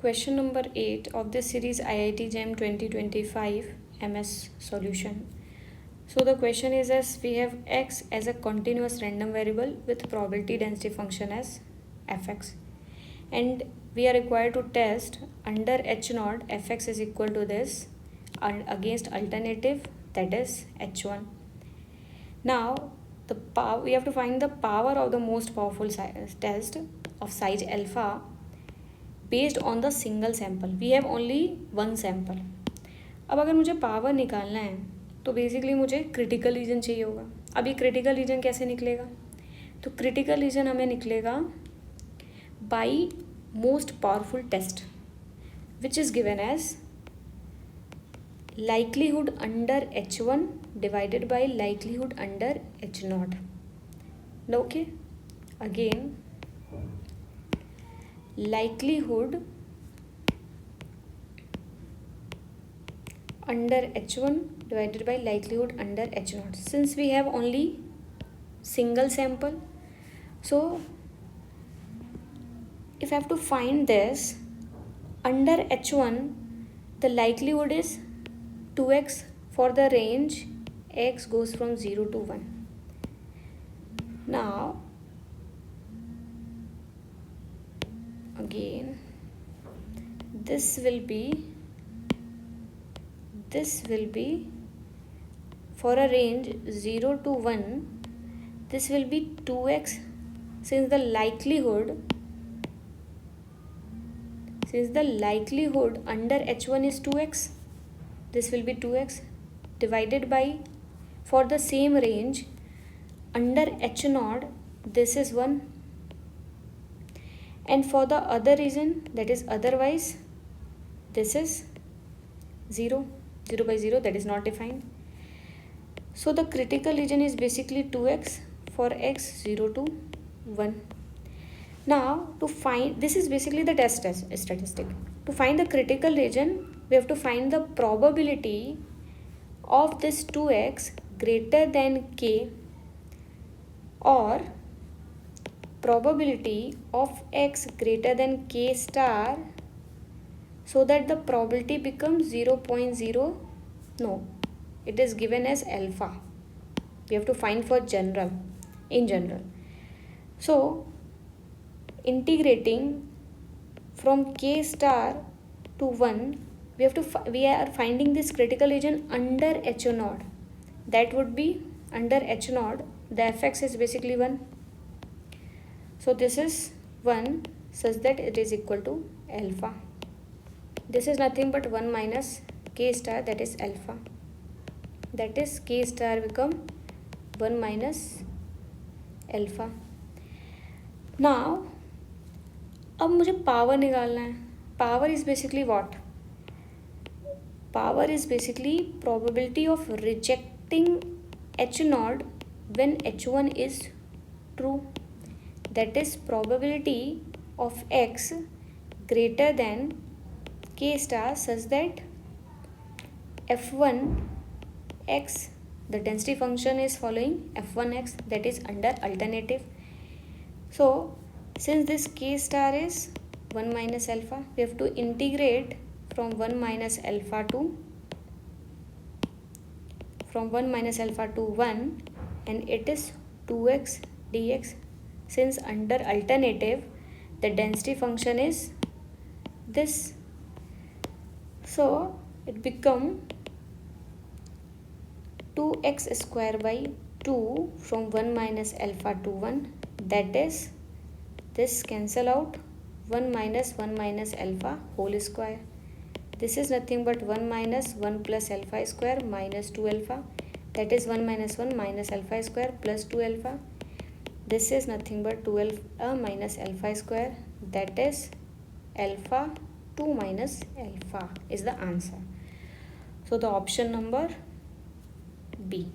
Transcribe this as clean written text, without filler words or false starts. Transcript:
Question number 8 of this series IIT JAM 2025 MS solution. So the question is, as we have x as a continuous random variable with probability density function as fx, and we are required to test under h0 fx is equal to this against alternative, that is h1. Now the power, we have to find the power of the most powerful test of size alpha based on the single sample. We have only one sample. अब अगर मुझे power निकालना है तो basically मुझे critical reason चाहिए होगा. अब ये क्रिटिकल रीजन कैसे निकलेगा? तो क्रिटिकल रीजन हमें निकलेगा by most powerful test which is given as likelihood under h1 divided by likelihood under h0. Okay, again, likelihood under h1 divided by likelihood under h0. Since we have only single sample, so if I have to find this under h1, the likelihood is 2x for the range x goes from 0 to 1. Now again, this will be for a range 0 to 1, this will be 2x. Since the likelihood under h1 is 2x, this will be 2x divided by, for the same range under h0, this is 1, and for the other reason, that is otherwise, this is 0 by 0, that is not defined. So the critical region is basically 2x for x 0 to 1. Now to find, this is basically the test statistic. To find the critical region, we have to find the probability of this 2x greater than k, or probability of x greater than k star, so that the probability becomes 0.0. No, it is given as alpha. We have to find for in general. So integrating from k star to 1, we are finding this critical region under h0. That would be under h0, the fx is basically 1. So this is 1 such that it is equal to alpha. This is nothing but 1 minus k star, that is alpha. That is k star become 1 minus alpha. Now अब मुझे power निकालना है. Power is basically what? Power is basically probability of rejecting h0 when h1 is true. That is probability of x greater than k star such that f1 x, the density function is following f1x, that is under alternative. So since this k star is 1 minus alpha, we have to integrate from 1 minus alpha to 1, and it is 2x dx. Since under alternative the density function is this, so it become 2x square by 2 from 1 minus alpha to 1, that is this cancel out, 1 minus alpha whole square. This is nothing but 1 minus 1 plus alpha square minus 2 alpha, that is 1 minus 1 minus alpha square plus 2 alpha. This is nothing but 2 alpha minus alpha square, that is alpha 2 minus alpha is the answer. So the option number B.